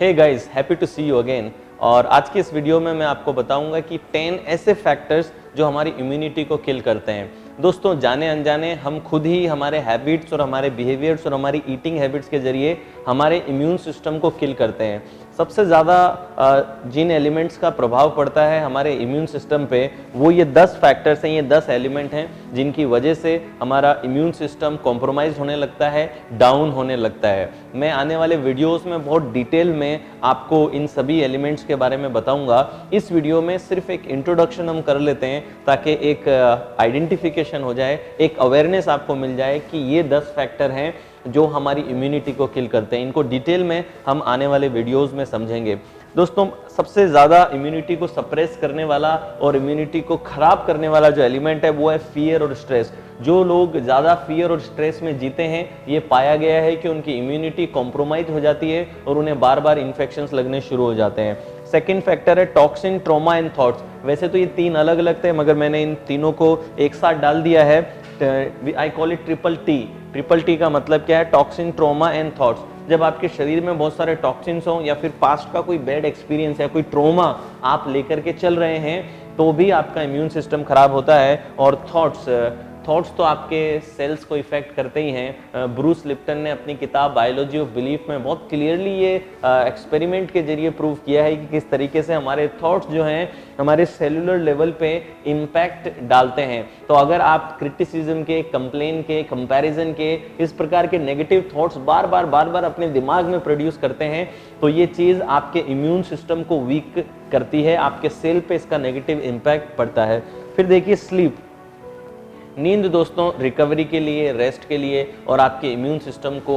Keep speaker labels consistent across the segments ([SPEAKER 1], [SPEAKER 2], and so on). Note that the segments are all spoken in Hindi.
[SPEAKER 1] Hey guys, happy to see you again. और आज की इस वीडियो में मैं आपको बताऊंगा कि 10 ऐसे फैक्टर्स जो हमारी इम्यूनिटी को किल करते हैं। दोस्तों, जाने अनजाने हम खुद ही हमारे हैबिट्स और हमारे बिहेवियर्स और हमारी ईटिंग हैबिट्स के जरिए हमारे इम्यून सिस्टम को किल करते हैं। सबसे ज़्यादा जिन एलिमेंट्स का प्रभाव पड़ता है हमारे इम्यून सिस्टम पे, वो ये 10 फैक्टर्स हैं, ये 10 एलिमेंट हैं जिनकी वजह से हमारा इम्यून सिस्टम कॉम्प्रोमाइज़ होने लगता है, डाउन होने लगता है। मैं आने वाले वीडियोस में बहुत डिटेल में आपको इन सभी एलिमेंट्स के बारे में बताऊंगा। इस वीडियो में सिर्फ एक इंट्रोडक्शन हम कर लेते हैं ताकि एक आइडेंटिफिकेशन हो जाए, एक अवेयरनेस आपको मिल जाए कि ये 10 फैक्टर हैं जो हमारी इम्यूनिटी को किल करते हैं। इनको डिटेल में हम आने वाले वीडियोस में समझेंगे। दोस्तों, सबसे ज़्यादा इम्यूनिटी को सप्रेस करने वाला और इम्यूनिटी को ख़राब करने वाला जो एलिमेंट है वो है फियर और स्ट्रेस। जो लोग ज़्यादा फियर और स्ट्रेस में जीते हैं, ये पाया गया है कि उनकी इम्यूनिटी कॉम्प्रोमाइज हो जाती है और उन्हें बार बार इन्फेक्शंस लगने शुरू हो जाते हैं। सेकेंड फैक्टर है टॉक्सिन, ट्रॉमा एंड थॉट्स। वैसे तो ये तीन अलग अलग थे, मगर मैंने इन तीनों को एक साथ डाल दिया है। I call it triple T. Triple T का मतलब क्या है? Toxin, trauma and thoughts. जब आपके शरीर में बहुत सारे टॉक्सिन्स हों या फिर पास्ट का कोई बैड एक्सपीरियंस या कोई ट्रॉमा आप लेकर के चल रहे हैं, तो भी आपका इम्यून सिस्टम खराब होता है। और थॉट्स तो आपके सेल्स को इफेक्ट करते ही हैं। ब्रूस लिप्टन ने अपनी किताब बायोलॉजी ऑफ बिलीफ में बहुत क्लियरली ये एक्सपेरिमेंट के जरिए प्रूव किया है कि किस तरीके से हमारे थॉट्स जो हैं हमारे सेलुलर लेवल पे इम्पैक्ट डालते हैं। तो अगर आप क्रिटिसिज्म के, कंप्लेन के, कंपैरिजन के, इस प्रकार के नेगेटिव थॉट्स बार बार अपने दिमाग में प्रोड्यूस करते हैं, तो ये चीज़ आपके इम्यून सिस्टम को वीक करती है, आपके सेल पे इसका नेगेटिव इम्पैक्ट पड़ता है। फिर देखिए स्लीप, नींद। दोस्तों, रिकवरी के लिए, रेस्ट के लिए और आपके इम्यून सिस्टम को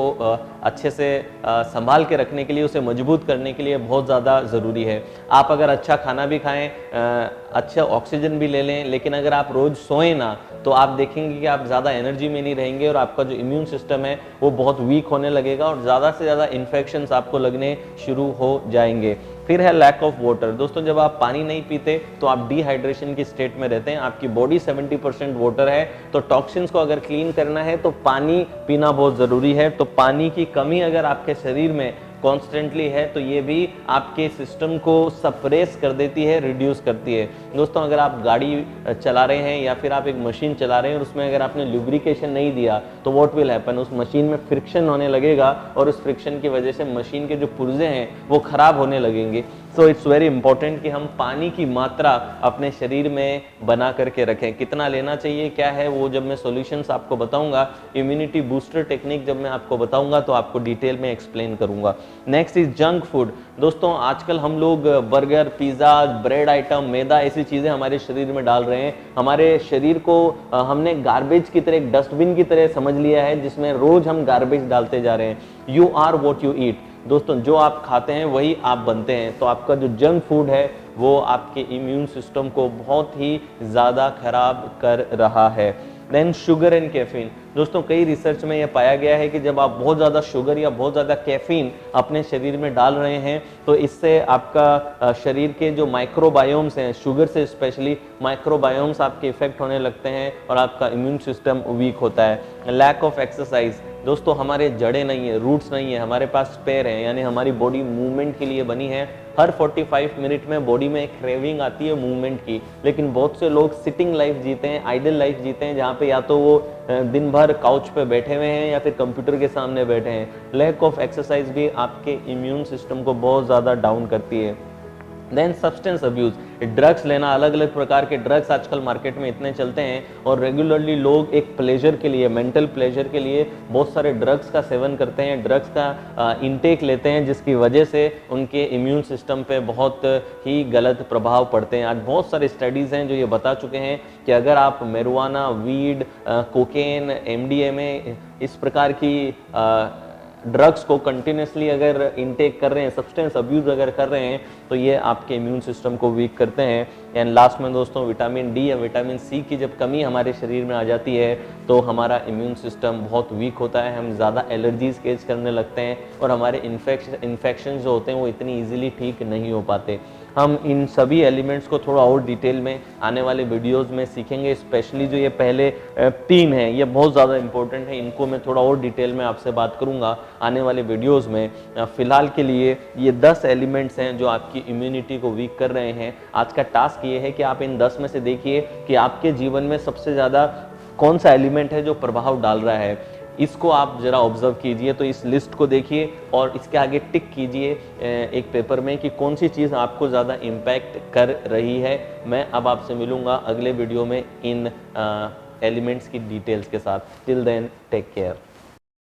[SPEAKER 1] अच्छे से संभाल के रखने के लिए, उसे मजबूत करने के लिए बहुत ज़्यादा ज़रूरी है। आप अगर अच्छा खाना भी खाएं, अच्छा ऑक्सीजन भी ले लें, लेकिन अगर आप रोज़ सोएं ना, तो आप देखेंगे कि आप ज़्यादा एनर्जी में नहीं रहेंगे और आपका जो इम्यून सिस्टम है वो बहुत वीक होने लगेगा और ज़्यादा से ज़्यादा इन्फेक्शंस आपको लगने शुरू हो जाएंगे। फिर है लैक ऑफ वाटर। दोस्तों, जब आप पानी नहीं पीते तो आप डिहाइड्रेशन की स्टेट में रहते हैं। आपकी बॉडी 70% वाटर है, तो टॉक्सिन्स को अगर क्लीन करना है तो पानी पीना बहुत ज़रूरी है। तो पानी की कमी अगर आपके शरीर में कॉन्स्टेंटली है तो ये भी आपके सिस्टम को सप्रेस कर देती है, रिड्यूस करती है। दोस्तों, अगर आप गाड़ी चला रहे हैं या फिर आप एक मशीन चला रहे हैं और उसमें अगर आपने लुब्रिकेशन नहीं दिया तो व्हाट विल हैपन? उस मशीन में फ्रिक्शन होने लगेगा और उस फ्रिक्शन की वजह से मशीन के जो पुर्जे हैं वो खराब होने लगेंगे। सो इट्स वेरी इंपॉर्टेंट कि हम पानी की मात्रा अपने शरीर में बना करके रखें। कितना लेना चाहिए, क्या है वो, जब मैं सॉल्यूशंस आपको बताऊंगा, इम्यूनिटी बूस्टर टेक्निक जब मैं आपको बताऊंगा तो आपको डिटेल में एक्सप्लेन करूंगा। Next is junk food. दोस्तों, आजकल हम लोग बर्गर, पिज़्ज़ा, ब्रेड आइटम, मैदा, ऐसी चीज़ें हमारे शरीर में डाल रहे हैं। हमारे शरीर को हमने गार्बेज की तरह, एक डस्टबिन की तरह समझ लिया है जिसमें रोज हम गार्बेज डालते जा रहे हैं। You are what you eat. दोस्तों, जो आप खाते हैं वही आप बनते हैं। तो आपका जो जंक फूड है वो आपके इम्यून सिस्टम को बहुत ही ज़्यादा खराब कर रहा है। Then sugar and caffeine. दोस्तों, कई रिसर्च में यह पाया गया है कि जब आप बहुत ज़्यादा शुगर या बहुत ज़्यादा कैफीन अपने शरीर में डाल रहे हैं तो इससे आपका शरीर के जो माइक्रोबायोम्स हैं, शुगर से स्पेशली माइक्रोबायोम्स आपके इफेक्ट होने लगते हैं और आपका इम्यून सिस्टम वीक होता है। Lack of exercise. दोस्तों, हमारे जड़ें नहीं है, रूट्स नहीं है, हमारे पास पैर हैं, यानी हमारी बॉडी मूवमेंट के लिए बनी है। हर 45 मिनट में बॉडी में एक क्रेविंग आती है मूवमेंट की, लेकिन बहुत से लोग सिटिंग लाइफ जीते हैं, आइडल लाइफ जीते हैं, जहाँ पे या तो वो दिन भर काउच पे बैठे हुए हैं या फिर कंप्यूटर के सामने बैठे हैं। लैक ऑफ एक्सरसाइज भी आपके इम्यून सिस्टम को बहुत ज़्यादा डाउन करती है। देन सब्सटेंस अब्यूज, ड्रग्स लेना। अलग अलग प्रकार के ड्रग्स आजकल मार्केट में इतने चलते हैं और रेगुलरली लोग एक प्लेजर के लिए, मेंटल प्लेजर के लिए बहुत सारे ड्रग्स का सेवन करते हैं, ड्रग्स का इंटेक लेते हैं, जिसकी वजह से उनके इम्यून सिस्टम पे बहुत ही गलत प्रभाव पड़ते हैं। आज बहुत सारे स्टडीज़ हैं जो ये बता चुके हैं कि अगर आप marijuana, वीड, कोकेन, MDMA, इस प्रकार की ड्रग्स को कंटिन्यूसली अगर इनटेक कर रहे हैं, सब्सटेंस अब्यूज अगर कर रहे हैं, तो ये आपके इम्यून सिस्टम को वीक करते हैं। एंड लास्ट में दोस्तों, विटामिन डी या विटामिन सी की जब कमी हमारे शरीर में आ जाती है तो हमारा इम्यून सिस्टम बहुत वीक होता है, हम ज़्यादा एलर्जीज केस करने लगते हैं और हमारे इन्फेक्शन जो होते हैं वो इतनी ईजिली ठीक नहीं हो पाते। हम इन सभी एलिमेंट्स को थोड़ा और डिटेल में आने वाले वीडियोस में सीखेंगे। स्पेशली जो ये पहले 3 हैं ये बहुत ज़्यादा इंपॉर्टेंट है, इनको मैं थोड़ा और डिटेल में आपसे बात करूंगा आने वाले वीडियोस में। फिलहाल के लिए ये 10 एलिमेंट्स हैं जो आपकी इम्यूनिटी को वीक कर रहे हैं। आज का टास्क ये है कि आप इन 10 में से देखिए कि आपके जीवन में सबसे ज़्यादा कौन सा एलिमेंट है जो प्रभाव डाल रहा है। इसको आप जरा ऑब्जर्व कीजिए, तो इस लिस्ट को देखिए और इसके आगे टिक कीजिए एक पेपर में कि कौन सी चीज़ आपको ज़्यादा इम्पैक्ट कर रही है। मैं अब आपसे मिलूँगा अगले वीडियो में इन एलिमेंट्स की डिटेल्स के साथ। Till then take care.